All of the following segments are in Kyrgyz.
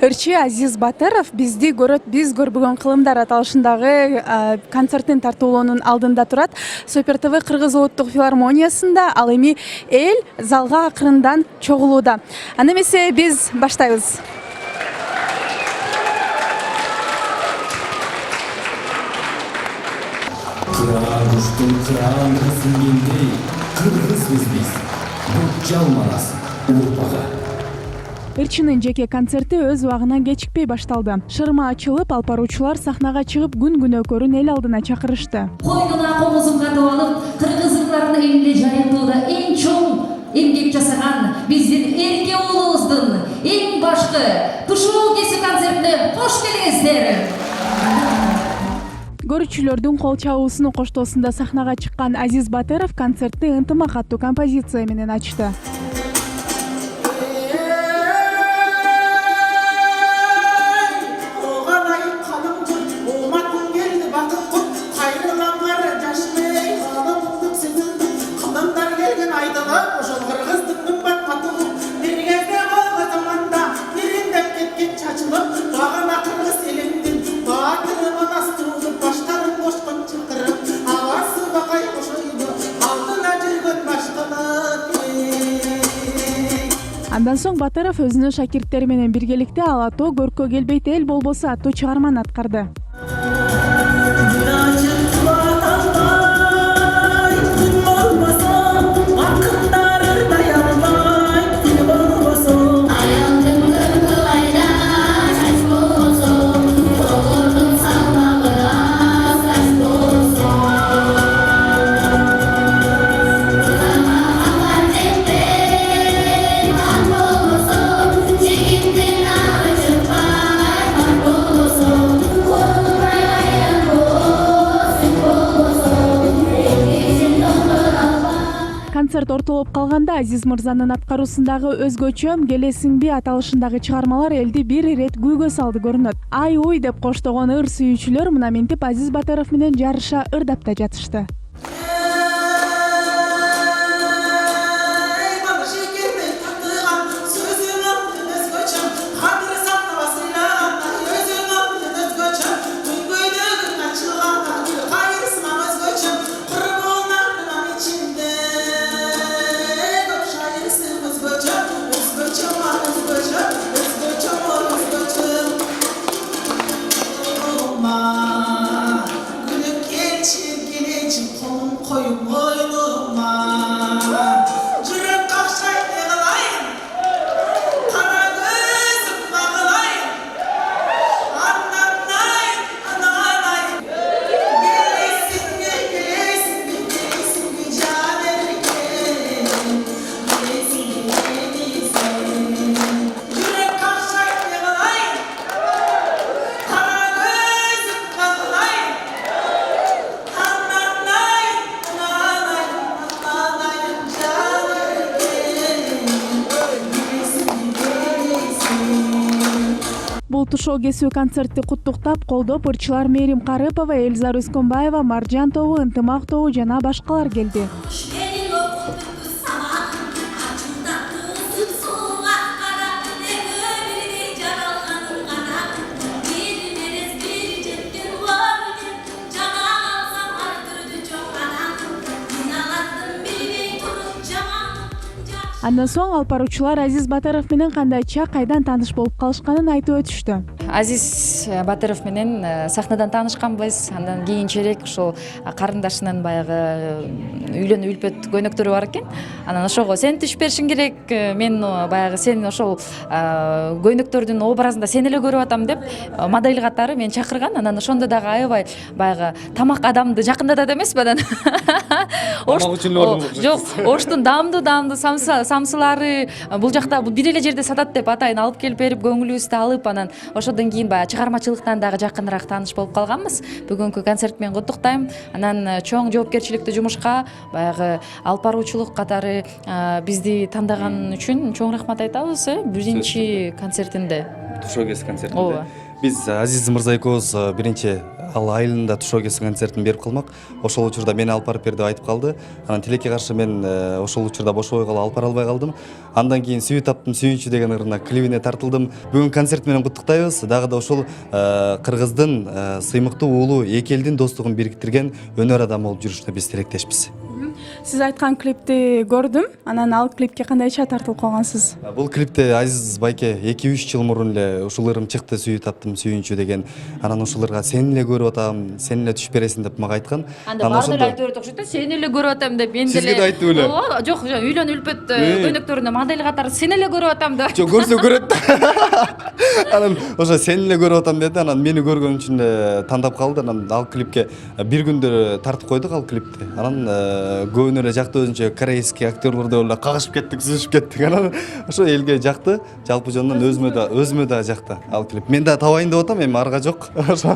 ырчы Азиз Батыров бизди көрөт, биз көрбөгөн кылымдар аталышындагы концерттин тартуулоонун алдында турат. Супер ТВ Кыргыз улуттук филармониясында, ал эми эл залга акырындан чогулууда. Анда эмесе биз баштайбыз. Куштун кырагында сиңгендей, кыргызбыз биз. Бут жалманас урпага. Ырчынын жеке концерти өз убагынан кечикпей башталды. Шырма ачылып, алпаруучулар сахнага чыгып күн күнөөкөрүн эл алдына чакырышты. Койнуна комузун катып алып, кыргыздын элине жайылтууда эң чоң эмгек жасаган биздин эрке уулубуздун эң башкы тушуу кесүү концертине кош келиңиздер. Көрүүчүлөрдүн кол чабуусунун коштоосунда сахнага чыккан Азиз Батыров концертти ынтымак аттуу композиция менен ачты. Андан соң Батыров өзүнүн шакирттери менен биргеликте Ала тоо көркө келбейт эл болбосо аттуу чыгарманы аткарды. Концерт ортолоп калганда Азиз мырзанын аткаруусундагы өзгөчө келесиңби аталышындагы чыгармалар элди бир ирет күйгө салды көрүнөт. Ай уй деп коштогон ыр сүйүүчүлөр мына мынтип Азиз Батыров менен жарыша ырдап да жатышты. Бул тушоо кесүү концертти куттуктап, колдоп ырчылар Мерим Карыпова, Эльзар Өскөнбаева, Маржан тобу, Ынтымак тобу жана башкалар келди. Андан соң алпаруучулар Азиз Батыров менен кандайча кайдан тааныш болуп калышканын айтып өтүштү. Азиз Батыров менен сахнадан таанышканбыз. Андан кийинчерээк ошол карындашынын баягы үйлөнүү үлпөт көйнөктөрү бар экен. Анан ошого сен түшүп беришиң керек, мен баягы сен ошол көйнөктөрдүн образында сени эле көрүп атам деп модель катары мени чакырган. Анан ошондо дагы аябай баягы тамак адамды жакындатат эмеспи анан. Жок, оштун даамдуу самсылары бул жакта бир эле жерде сатат деп атайын алып келип берип көңүлүбүздү алып, анан ошодон кийин баягы чыгармачылыктан дагы жакыныраак тааныш болуп калганбыз. Бүгүнкү концерт менен куттуктайм. Анан чоң жоопкерчиликтүү жумушка баягы алпаруучулук катары бизди тандаган үчүн чоң рахмат айтабыз. Биринчи концертинде. Тушоо кесүү концертинде. Биз Азиз мырза экөөбүз биринчи ал айылында тушогеси концертин берип калмак. Ошол учурда мени алып барып бер деп айтып калды. Анан тилекке каршы мен ошол учурда бошобой калып алып бара албай калдым. Андан кийин сүйүү таптым, сүйүнчү деген ырына клибине тартылдым. Бүгүн концерт менен куттуктайбыз. Дагы да ошол кыргыздын сыймыктуу уулу эки элдин достугун бириктирген өнөр адамы болуп жүрүшүнө биз тилектешпиз. Сиз айткан клипти көрдүм. Анан ал клипке кандайча тартылып калгансыз? Бул клипте Азиз байке 2-3 жыл мурун эле ушул ырым чыкты, сүйүү таптым, сүйүнчү деген. Анан ушуларга сени эле көрүп атам, сени эле түшүп бересиң деп мага айткан. Анда баары эле айтып берет окшойт да, сени эле көрүп атам деп, мен деле. Сизге да айтты беле? Ооба, жок, үйлөнүп үлпөт көйнөктөрүндө модель катары сени эле көрүп атам деп. Жок, көрсө көрөт. Анан ошо сени эле көрүп атам деди. Анан мени көргөн үчүн тандап калды. Анан ал клипке бир күндө тартып койдук ал клипти. Анан көбүнө эле жакты, өзүнчө корейский актерлор деп эле кагышып кеттик, сүзүшүп кеттик. Анан ошо элге жакты. Жалпы жонунан өзүмө да жакты ал клип. Мен да табайын деп атам, эми арга жок. Ошо.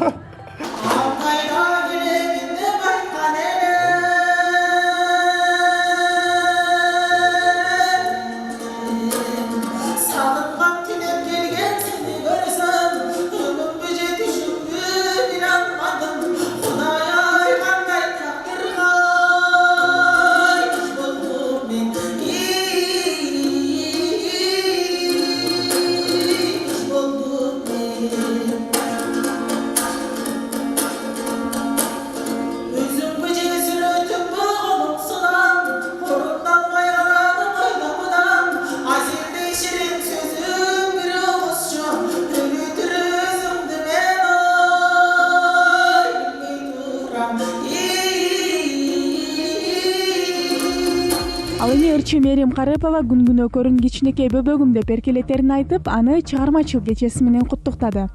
Ал эми ырчы Мерим Карыпова күнгүнөкөрүн кичинекей бөбөгүм деп эркелетерин айтып, аны чыгармачыл кечеси менен куттуктады.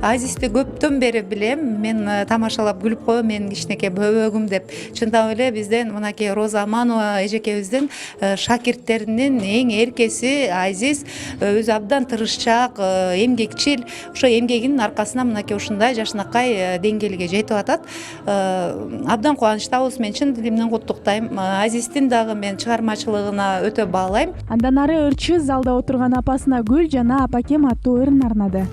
Азизди көптөн бери билем, мен тамашалап күлүп коем, менин кичинекей бөбөгүм деп. Чындап эле бизден мынакей Роза Аманова эжекебиздин шакирттеринин эң эркеси Азиз, өзү абдан тырышчаак, эмгекчил. Ошо эмгегинин аркасынан мынакей ушундай жашынакай деңгээлге жетип атат. Абдан кубанычтабыз, мен чын дилимден куттуктайм. Азиздин дагы мен чыгармачылыгына өтө баалайм. Андан ары ырчы залда отурган апасына гүл жана апакем аттуу ырын арнады.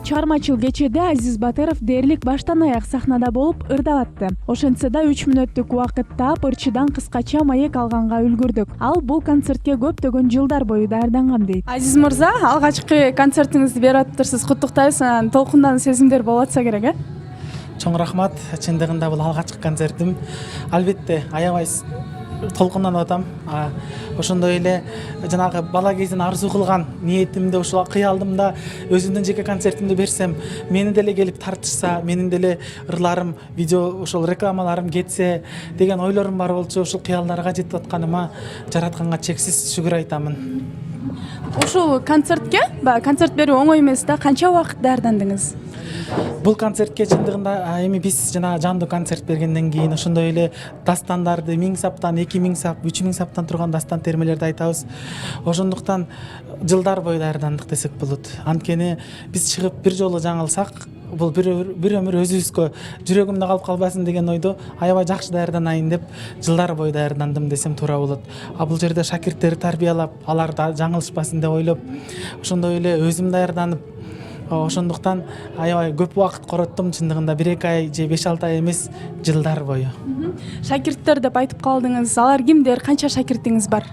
Чыгармачыл кечеде Азиз Батыров дээрлик баштан аяк сахнада болуп ырдап атты. Ошентсе да 3 мүнөттүк убакыт таап ырчыдан кыскача маек алганга үлгүрдүк. Ал бул концертке көптөгөн жылдар бою даярданган дейт. Азиз мырза, алгачкы концертиңизди берип атыптырсыз, куттуктайбыз. Толкундан сезимдер болуп атса керек, Чоң рахмат. Чындыгында бул алгачкы концертим. Албетте аябай толкундан атам. Ошондой эле жанагы бала кезден арзуу кылган ниетимди, ушул кыялдымда өзүмдүн жеке концертимди берсем, мени деле келип тартышса, менин деле ырларым, видео, ошол рекламаларым кетсе деген ойлорум бар болчу. Ушул кыялдарга жетип атканыма жаратканга чексиз шүгүр айтамын. Ушул концертке, концерт берүү оңой эмес да, канча убакыт даярдандыңыз? Бул концертке чындыгында эми биз жана жандуу концерт бергенден кийин ошондой эле дастандарды 1000 саптан, 2000 сап, 3000 саптан турган дастан термелерди айтабыз. Ошондуктан жылдар бою даярдандык десек болот. Анткени биз чыгып бир жолу жаңылсак, бул бир өмүр өзүбүзгө жүрөгүмдө калып калбасын деген ойдо аябай жакшы даярданайын деп жылдар бою даярдандым десем туура болот. А бул жерде шакирттерди тарбиялап, алар да жаңылышпасын деп ойлоп, ошондой эле өзүм даярданып, ошондуктан аябай көп убакыт короттум. Чындыгында 1-2 ай же 5-6 ай эмес, жылдар бою. Шакирттер деп айтып калдыңыз. Алар кимдер? Канча шакиртиңиз бар?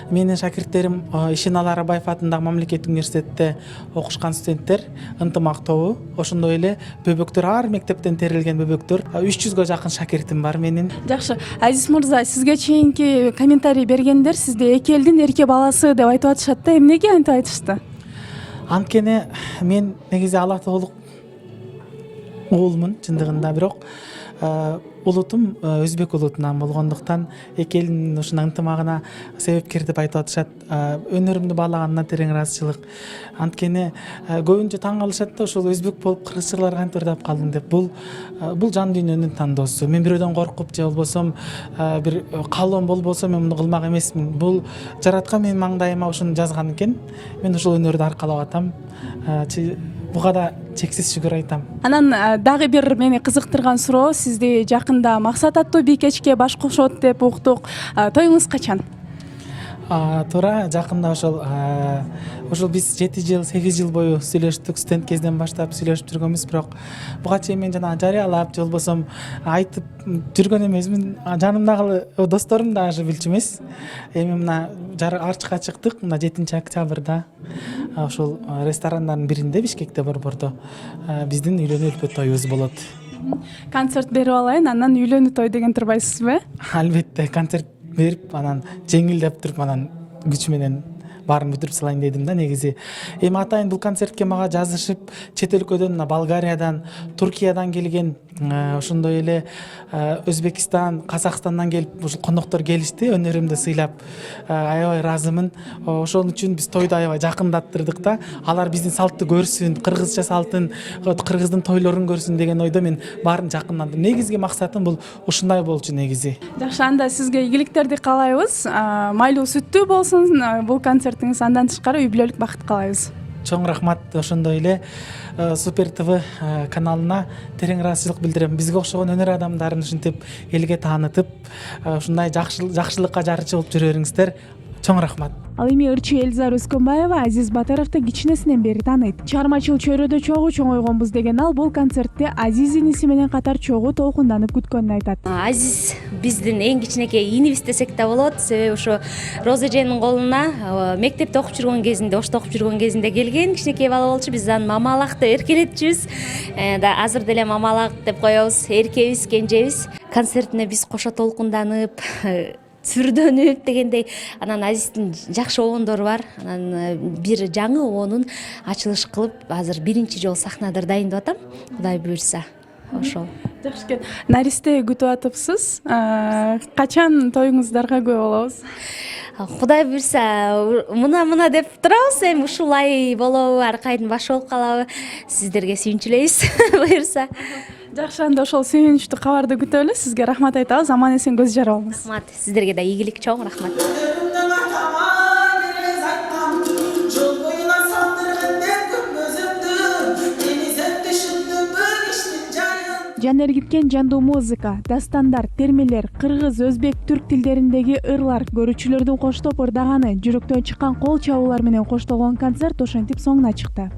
Менин шакирттерим Ишеналы Арабаев атындагы мамлекеттик университетте окушкан студенттер, ынтымак тобу. Ошондой эле бөбөктөр, ар мектептен терилген бөбөктөр. 300гө жакын шакиртим бар менин. Жакшы. Азиз мырза, сизге чейинки комментарий бергендер сизди эки элдин эрке баласы деп айтып атышат да. Эмнеге антип айтышты? Анткени мен негизи Алла Таалык уулмун чындыгында, бирок улутум өзбек улутунан болгондуктан эки элдин ушундай ынтымагына себепкер деп айтып атышат. Өнөрүмдү баалаганына терең ыраазычылык. Анткени көбүнчө таң калышат да, ушул өзбек болуп кыргызчалар кантип ырдап калдың деп. Бул жан дүйнөнүн тандоосу. Мен бирөөдөн коркуп же болбосом бир каалоом болбосо мен муну кылмак эмесмин. Бул жараткан менин маңдайыма ушуну жазган экен. Мен ушул өнөрдү аркалап атам. Буга да чексиз шүгүр айтам. Анан дагы бир мени кызыктырган суроо, сизди жакында Максат аттуу бийкечке баш кошот деп уктук. Тоюңуз качан? Туура, жакында ошол биз 7 жыл 8 жыл бою сүйлөштүк, студент кезден баштап сүйлөшүп жүргөнбүз, бирок буга чейин мен жана жарыялап же болбосом айтып жүргөн эмесмин. Жанымдагы досторум да даже билчү эмес. Эми мына ачыкка чыктык, мына 7-октябрда ошол ресторандардын биринде Бишкекте борбордо биздин үйлөнүү үлпөт тоюбуз болот. Концерт берип алайын, анан үйлөнүү той деген турбайсызбы? Албетте, концерт берип, анан жеңилдеп туруп, анан күч менен баарын бүтүрүп салайын дедим да негизи. Эми атайын бул концертке мага жазышып, чет өлкөдөн, мына Болгариядан, Туркиядан келген, ошондой эле Өзбекистан, Казакстандан келип ушул коноктор келишти, өнөрүмдү сыйлап. Аябай ыраазымын. Ошон үчүн биз тойду аябай жакындаттырдык да. Алар биздин салтты көрсүн, кыргызча салтын, кыргыздын тойлорун көрсүн деген ойдо мен баарын жакындаттым. Негизги максатым бул ушундай болчу негизи. Жакшы, анда сизге ийгиликтерди каалайбыз. Майлуу сүттүү болсун бул концертиңиз, андан тышкары үй бүлөлүк бакыт каалайбыз. Чоң рахмат. Ошондой эле Супер ТВ каналына терең ыраазычылык билдирем. Бизге окшогон өнөр адамдарын ушинтип элге таанытып, ушундай жакшылыкка жарчы болуп жүрөриңиздер. Чоң рахмат. Ал эми ырчы Элзар Өскөнбаева Азиз Батаровду кичинесинен бери тааныйт. Чыгармачыл чөйрөдө чогуу чоңойгонбуз деген ал бул концертте Азиз иниси менен катар чогуу толкунданып күткөнүн айтат. Азиз биздин эң кичинекей инибиз десек да болот. Себеби ошо Роза эженин колуна мектепте окуп жүргөн кезинде, Ошто окуп жүргөн кезинде келген кичинекей бала болчу. Биз аны мамалак деп эркелетчүбүз. Да азыр деле мамалак деп коебуз. Эркебиз, кенжебиз. Концертине биз кошо толкунданып, сүрдөнүп дегендей, анан Азиздин жакшы обондору бар. Анан бир жаңы обонун ачылыш кылып, азыр биринчи жолу сахнада дайындап атам. Кудай буйрса, ошол. Жакшы экен. Наристе күтүп атыпсыз. Качан тоюңуздарга күбө болобуз? Кудай буйрса, мына деп турабыз. Эми ушул ай болобу, аркайдын башы болуп калабы? Сиздерге сүйүнчүлөйбүз буйрса. Жакшы, анда ошол сүйүнүчтүү кабарды күтөлү. Сизге рахмат айтабыз. Аман эсен көз жарабыңыз. Рахмат. Сиздерге да ийгилик, чоң рахмат. Жан эргиткен жандуу музыка, дастандар, термелер, кыргыз, өзбек, түрк тилдериндеги ырлар, көрүүчүлөрдүн коштоп ырдаганы, жүрөктөн чыккан кол чабуулар менен коштолгон концерт ошентип соңуна чыкты.